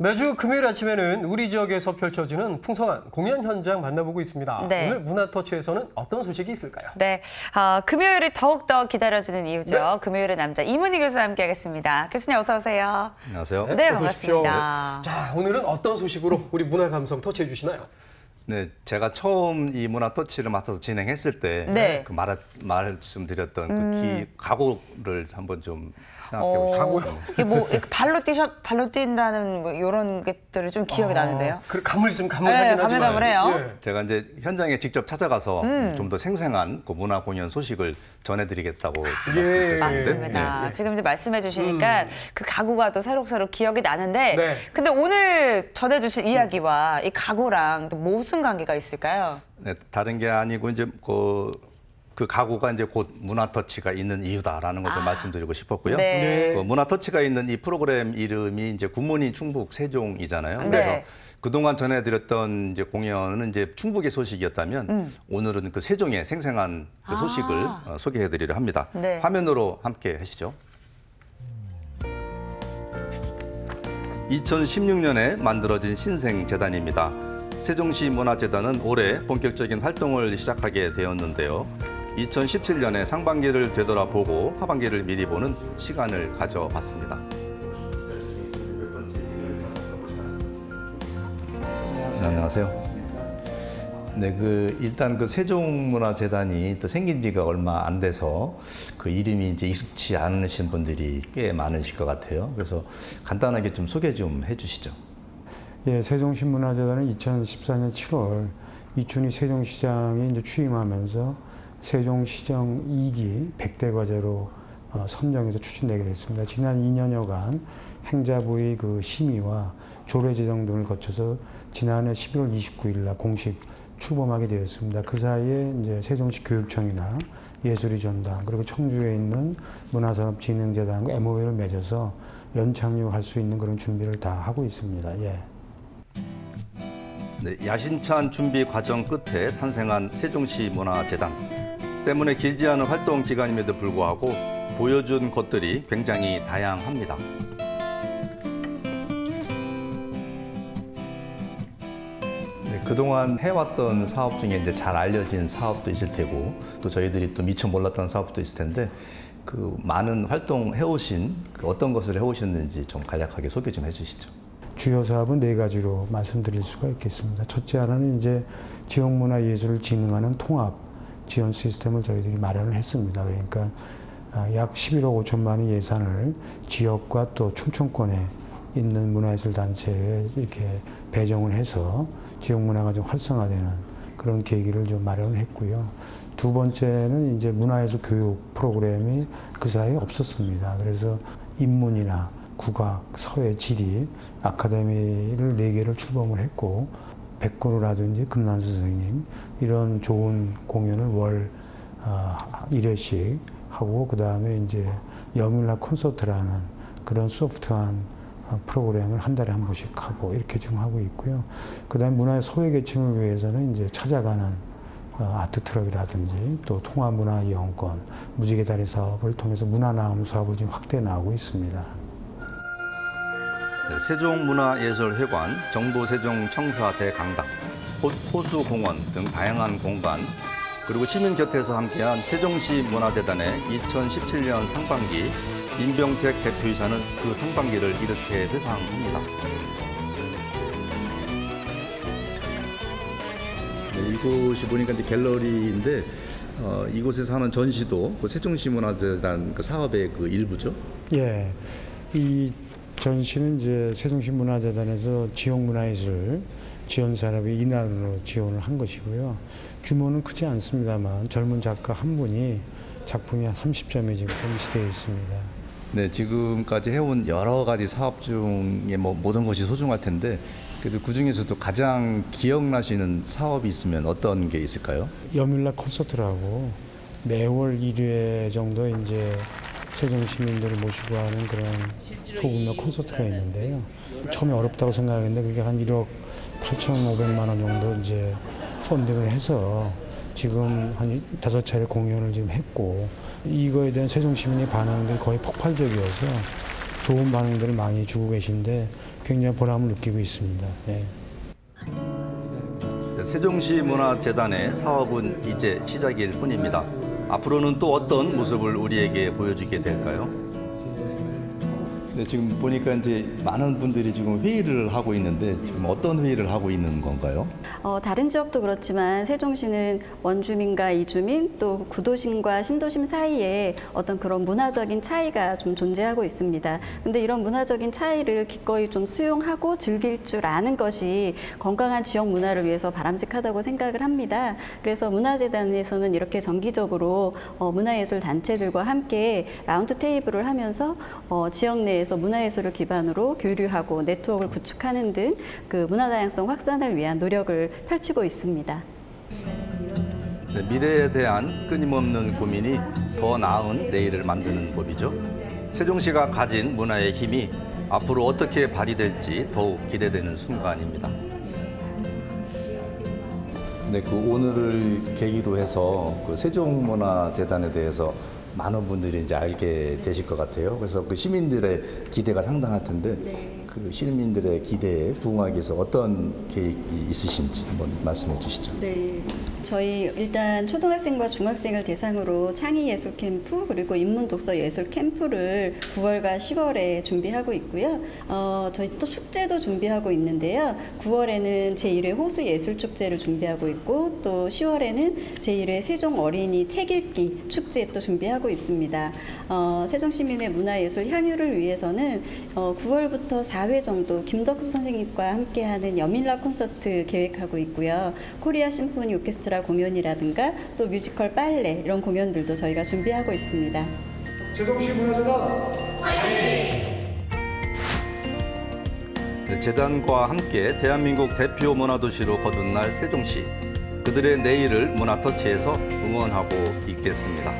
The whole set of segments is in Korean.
매주 금요일 아침에는 우리 지역에서 펼쳐지는 풍성한 공연 현장 만나보고 있습니다. 네. 오늘 문화터치에서는 어떤 소식이 있을까요? 네, 금요일이 더욱더 기다려지는 이유죠. 네. 금요일의 남자 이문희 교수와 함께하겠습니다. 교수님 어서 오세요. 안녕하세요. 네, 어서 오십시오. 반갑습니다. 자, 오늘은 어떤 소식으로 우리 문화 감성 터치해 주시나요? 네, 제가 처음 이 문화 터치를 맡아서 진행했을 때 네. 그 말씀드렸던 그 각오를 한번 좀 생각해 보시죠. 이게 뭐 발로 뛴다는 뭐 이런 것들이 좀 기억이 나는데요. 그 감을 좀 네, 가물하긴 하지만. 가물가물해요. 예. 제가 이제 현장에 직접 찾아가서 좀 더 생생한 그 문화 공연 소식을 전해드리겠다고 말씀드렸는데 맞습니다. 네. 지금 이제 말씀해 주시니까 그 각오가 또 새록새록 기억이 나는데 네. 근데 오늘 전해주실 이야기와 이 각오랑 또 무슨 관계가 있을까요? 네, 다른 게 아니고 이제 그 각오가 이제 곧 문화 터치가 있는 이유다라는 걸 좀 말씀드리고 싶었고요. 네. 그 문화 터치가 있는 이 프로그램 이름이 이제 굿모닝 충북 세종이잖아요. 네. 그래서 그동안 전해드렸던 이제 공연은 이제 충북의 소식이었다면 오늘은 그 세종의 생생한 그 소식을 소개해드리려 합니다. 네. 화면으로 함께 하시죠. 2016년에 만들어진 신생재단입니다. 세종시 문화재단은 올해 본격적인 활동을 시작하게 되었는데요. 2017년에 상반기를 되돌아보고 하반기를 미리 보는 시간을 가져봤습니다. 네, 안녕하세요. 네, 일단 그 세종문화재단이 또 생긴 지가 얼마 안 돼서 그 이름이 이제 익숙치 않으신 분들이 꽤 많으실 것 같아요. 그래서 간단하게 좀 소개 좀 해주시죠. 예, 세종시 문화재단은 2014년 7월 이춘희 세종시장이 이제 취임하면서 세종시정 2기 100대 과제로 선정해서 추진되게 됐습니다. 지난 2년여간 행자부의 그 심의와 조례 제정 등을 거쳐서 지난해 11월 29일 날 공식 출범하게 되었습니다. 그 사이에 이제 세종시 교육청이나 예술의 전당 그리고 청주에 있는 문화산업진흥재단과 MOU를 맺어서 연착륙할 수 있는 그런 준비를 다 하고 있습니다. 예. 네, 야심찬 준비 과정 끝에 탄생한 세종시 문화재단 때문에 길지 않은 활동 기간임에도 불구하고 보여준 것들이 굉장히 다양합니다. 네, 그동안 해왔던 사업 중에 이제 잘 알려진 사업도 있을 테고 또 저희들이 또 미처 몰랐던 사업도 있을 텐데 그 많은 활동 해오신 어떤 것을 해오셨는지 좀 간략하게 소개 좀 해주시죠. 주요 사업은 4가지로 말씀드릴 수가 있겠습니다. 첫째 하나는 이제 지역문화예술을 진흥하는 통합 지원 시스템을 저희들이 마련을 했습니다. 그러니까 약 11억 5천만 원 예산을 지역과 또 충청권에 있는 문화예술 단체에 이렇게 배정을 해서 지역문화가 좀 활성화되는 그런 계기를 좀 마련했고요. 두 번째는 이제 문화예술 교육 프로그램이 그 사이에 없었습니다. 그래서 인문이나 국악, 서예, 지리, 아카데미를 4개를 출범을 했고 백그루라든지 금난수 선생님 이런 좋은 공연을 월 1회씩 하고 그 다음에 이제 여밀라 콘서트라는 그런 소프트한 프로그램을 한 달에 한 번씩 하고 이렇게 지금 하고 있고요. 그 다음에 문화의 소외계층을 위해서는 이제 찾아가는 아트 트럭이라든지 또 통합문화이용권, 무지개다리 사업을 통해서 문화나눔 사업을 지금 확대해 나가고 있습니다. 네, 세종문화예술회관, 정부세종청사대강당, 호수공원 등 다양한 공간, 그리고 시민 곁에서 함께한 세종시 문화재단의 2017년 상반기 임병택 대표이사는 그 상반기를 이렇게 회상합니다. 네, 이곳이 보니까 이제 갤러리인데 이곳에서 하는 전시도 그 세종시 문화재단 그 사업의 그 일부죠? 예, 이 전시는 이제 세종시 문화재단에서 지역문화예술 지원 산업이 인하로 지원을 한 것이고요. 규모는 크지 않습니다만 젊은 작가 한 분이 작품이 한 30점이 지금 전시되어 있습니다. 네, 지금까지 해온 여러 가지 사업 중에 뭐 모든 것이 소중할 텐데 그래도 그 중에서도 가장 기억나시는 사업이 있으면 어떤 게 있을까요? 여밀라 콘서트라고 매월 1회 정도 이제 세종 시민들을 모시고 하는 그런 소규모 콘서트가 있는데요. 처음에 어렵다고 생각했는데 그게 한 1억 8,500만 원 정도 이제 펀딩을 해서 지금 한 5차례 공연을 지금 했고 이거에 대한 세종 시민의 반응들이 거의 폭발적이어서 좋은 반응들을 많이 주고 계신데 굉장히 보람을 느끼고 있습니다. 예. 세종시 문화재단의 사업은 이제 시작일 뿐입니다. 앞으로는 또 어떤 모습을 우리에게 보여주게 될까요? 네, 지금 보니까 이제 많은 분들이 지금 회의를 하고 있는데 지금 어떤 회의를 하고 있는 건가요? 다른 지역도 그렇지만 세종시는 원주민과 이주민 또 구도심과 신도심 사이에 어떤 그런 문화적인 차이가 좀 존재하고 있습니다. 근데 이런 문화적인 차이를 기꺼이 좀 수용하고 즐길 줄 아는 것이 건강한 지역 문화를 위해서 바람직하다고 생각을 합니다. 그래서 문화재단에서는 이렇게 정기적으로 문화예술 단체들과 함께 라운드 테이블을 하면서 지역 내에서 문화예술을 기반으로 교류하고 네트워크를 구축하는 등 그 문화다양성 확산을 위한 노력을 펼치고 있습니다. 네, 미래에 대한 끊임없는 고민이 더 나은 내일을 만드는 법이죠. 세종시가 가진 문화의 힘이 앞으로 어떻게 발휘될지 더욱 기대되는 순간입니다. 네, 그 오늘을 계기로 해서 그 세종문화재단에 대해서 많은 분들이 이제 알게 되실 것 같아요. 그래서 그 시민들의 기대가 상당할 텐데 그 시민들의 기대에 부응하기 위해서 어떤 계획이 있으신지 한번 말씀해 주시죠. 네, 저희 일단 초등학생과 중학생을 대상으로 창의 예술 캠프 그리고 인문 독서 예술 캠프를 9월과 10월에 준비하고 있고요. 저희 또 축제도 준비하고 있는데요. 9월에는 제1회 호수 예술 축제를 준비하고 있고 또 10월에는 제1회 세종 어린이 책 읽기 축제 또 준비하고 있습니다. 세종 시민의 문화예술 향유를 위해서는 9월부터 4회 정도 김덕수 선생님과 함께하는 여민락 콘서트 계획하고 있고요. 코리아 심포니 오케스트라 공연이라든가 또 뮤지컬 빨래 이런 공연들도 저희가 준비하고 있습니다. 세종시 문화재단 네, 재단과 함께 대한민국 대표 문화도시로 거듭날 세종시. 그들의 내일을 문화터치에서 응원하고 있겠습니다.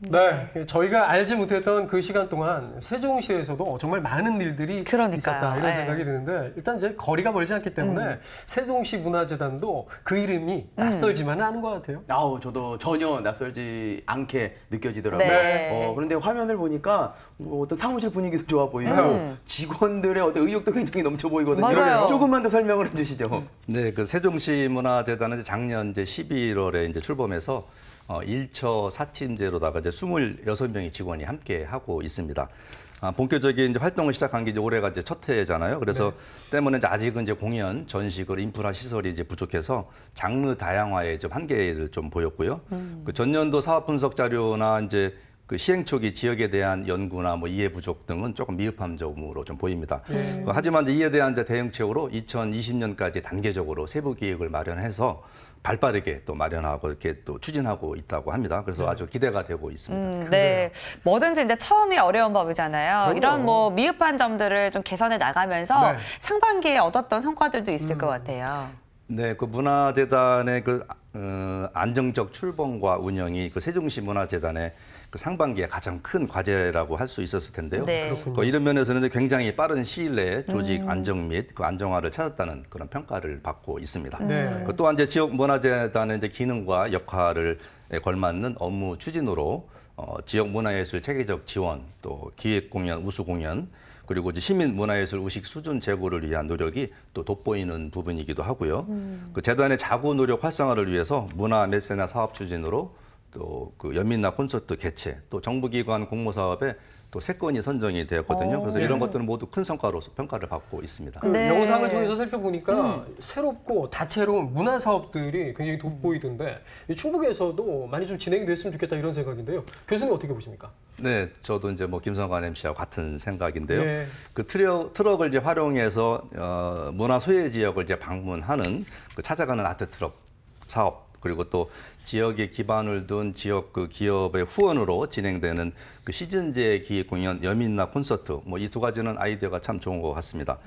네, 저희가 알지 못했던 그 시간 동안 세종시에서도 정말 많은 일들이 그러니까요. 있었다 이런 네. 생각이 드는데 일단 이제 거리가 멀지 않기 때문에 세종시 문화재단도 그 이름이 낯설지만은 않은 것 같아요. 저도 전혀 낯설지 않게 느껴지더라고요. 네. 그런데 화면을 보니까 어떤 사무실 분위기도 좋아 보이고 직원들의 어떤 의욕도 굉장히 넘쳐 보이거든요. 맞아요. 조금만 더 설명을 해주시죠. 네, 그 세종시 문화재단은 작년 이제 11월에 이제 출범해서 1처 4팀제로다가 이제 26명의 직원이 함께 하고 있습니다. 본격적인 이제 활동을 시작한 게 이제 올해가 이제 첫 해잖아요. 그래서 때문에 이제 아직은 이제 공연, 전시글, 인프라 시설이 이제 부족해서 장르 다양화에 좀 한계를 좀 보였고요. 그 전년도 사업 분석 자료나 이제 그 시행 초기 지역에 대한 연구나 뭐 이해 부족 등은 조금 미흡한 점으로 좀 보입니다. 하지만 이에 대한 이제 대응책으로 2020년까지 단계적으로 세부 계획을 마련해서 발빠르게 또 마련하고 이렇게 또 추진하고 있다고 합니다. 그래서 아주 기대가 되고 있습니다. 네, 뭐든지 이제 처음이 어려운 법이잖아요. 그럼요. 이런 뭐 미흡한 점들을 좀 개선해 나가면서 네. 상반기에 얻었던 성과들도 있을 것 같아요. 네, 그 문화재단의 그 안정적 출범과 운영이 그 세종시 문화재단의 그 상반기에 가장 큰 과제라고 할 수 있었을 텐데요. 네. 그렇군요. 그 이런 면에서는 이제 굉장히 빠른 시일 내에 조직 안정 및 그 안정화를 찾았다는 그런 평가를 받고 있습니다. 네. 그 또한 이제 지역 문화재단의 이제 기능과 역할을 걸맞는 업무 추진으로 지역 문화예술 체계적 지원, 또 기획 공연, 우수 공연, 그리고 이제 시민 문화예술 의식 수준 제고를 위한 노력이 또 돋보이는 부분이기도 하고요. 그 재단의 자구 노력 활성화를 위해서 문화 메세나 사업 추진으로 또 그 연민나 콘서트 개최, 또 정부기관 공모 사업에 또 3건이 선정이 되었거든요. 그래서 이런 것들은 모두 큰 성과로서 평가를 받고 있습니다. 그 네. 영상을 통해서 살펴보니까 새롭고 다채로운 문화 사업들이 굉장히 돋보이던데 이 충북에서도 많이 좀 진행이 됐으면 좋겠다 이런 생각인데요. 교수님 어떻게 보십니까? 네, 저도 이제 뭐 김성관 MC와 같은 생각인데요. 네. 그 트럭을 이제 활용해서 문화 소외 지역을 이제 방문하는 그 찾아가는 아트 트럭 사업, 그리고 또 지역에 기반을 둔 지역 그 기업의 후원으로 진행되는 그 시즌제 기획 공연 여민나 콘서트, 뭐 이 두 가지는 아이디어가 참 좋은 것 같습니다.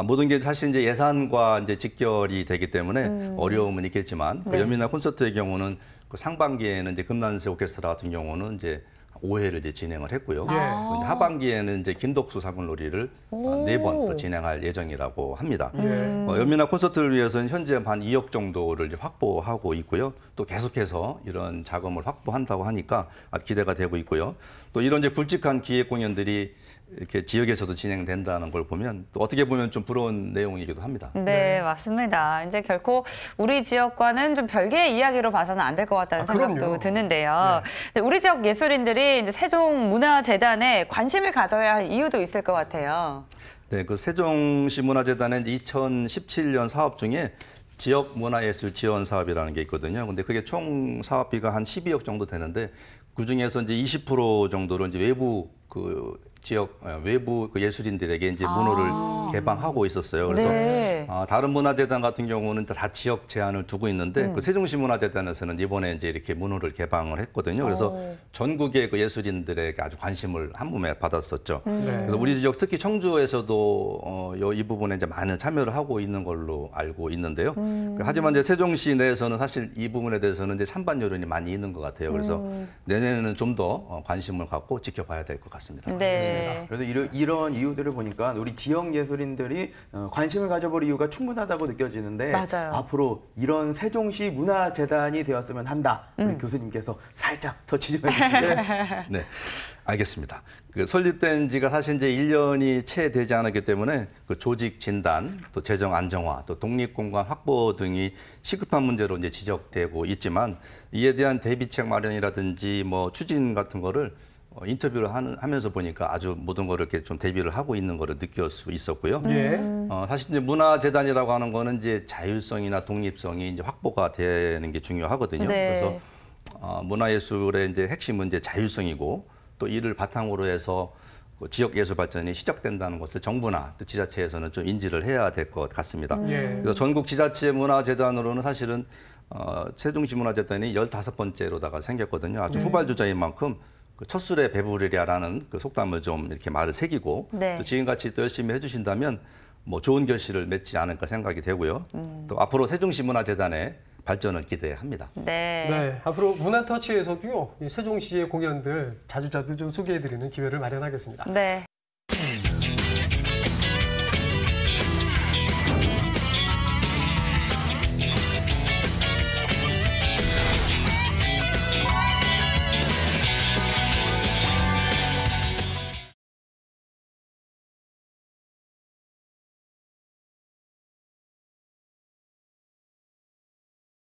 모든 게 사실 이제 예산과 이제 직결이 되기 때문에 어려움은 있겠지만 그 여민나 콘서트의 경우는 그 상반기에는 이제 금난새 오케스트라 같은 경우는 이제 5회를 이제 진행을 했고요. 예. 또 이제 하반기에는 이제 김덕수 사물놀이를 4번 또 진행할 예정이라고 합니다. 예. 연미나 콘서트를 위해서는 현재 한 2억 정도를 이제 확보하고 있고요. 또 계속해서 이런 자금을 확보한다고 하니까 기대가 되고 있고요. 또 이런 이제 굵직한 기획 공연들이 이렇게 지역에서도 진행된다는 걸 보면 또 어떻게 보면 좀 부러운 내용이기도 합니다. 네, 맞습니다. 이제 결코 우리 지역과는 좀 별개의 이야기로 봐서는 안 될 것 같다는 생각도 그럼요. 드는데요. 우리 지역 예술인들이 이제 세종문화재단에 관심을 가져야 할 이유도 있을 것 같아요. 네, 그 세종시 문화재단의 2017년 사업 중에 지역 문화예술 지원 사업이라는 게 있거든요. 근데 그게 총 사업비가 한 12억 정도 되는데 그 중에서 이제 20% 정도를 이제 외부 지역 외부 예술인들에게 이제 문호를 개방하고 있었어요. 그래서 네. 다른 문화재단 같은 경우는 다 지역 제한을 두고 있는데 그 세종시 문화재단에서는 이번에 이제 이렇게 문호를 개방을 했거든요. 그래서 전국의 그 예술인들에게 아주 관심을 한 몸에 받았었죠. 그래서 우리 지역 특히 청주에서도 이 부분에 이제 많은 참여를 하고 있는 걸로 알고 있는데요. 하지만 이제 세종시 내에서는 사실 이 부분에 대해서는 이제 찬반 여론이 많이 있는 것 같아요. 그래서 내년에는 좀 더 관심을 갖고 지켜봐야 될 것 같습니다. 네. 그래도 이런 이유들을 보니까 우리 지역 예술인들이 관심을 가져볼 이유가 충분하다고 느껴지는데 맞아요. 앞으로 이런 세종시 문화재단이 되었으면 한다. 우리 교수님께서 살짝 터치 좀 해주시죠. 네, 알겠습니다. 그 설립된 지가 사실 이제 1년이 채 되지 않았기 때문에 그 조직 진단, 또 재정 안정화, 또 독립 공간 확보 등이 시급한 문제로 이제 지적되고 있지만 이에 대한 대비책 마련이라든지 뭐 추진 같은 거를 인터뷰를 하면서 보니까 아주 모든 거를 이렇게 좀 대비를 하고 있는 거를 느낄 수 있었고요. 예. 사실 이제 문화재단이라고 하는 거는 이제 자율성이나 독립성이 이제 확보가 되는 게 중요하거든요. 네. 그래서 문화예술의 이제 핵심은 이제 자율성이고 또 이를 바탕으로 해서 그 지역 예술 발전이 시작된다는 것을 정부나 또 지자체에서는 좀 인지를 해야 될 것 같습니다. 예. 그래서 전국 지자체 문화재단으로는 사실은 세종시 문화재단이 15번째로다가 생겼거든요. 아주 후발주자인 만큼 그 첫술에 배부르랴라는 그 속담을 좀 이렇게 말을 새기고 네. 또 지금같이 또 열심히 해주신다면 뭐 좋은 결실을 맺지 않을까 생각이 되고요. 또 앞으로 세종시 문화재단의 발전을 기대합니다. 네. 네, 앞으로 문화터치에서도요, 이 세종시의 공연들 자주자주 좀 소개해드리는 기회를 마련하겠습니다. 네.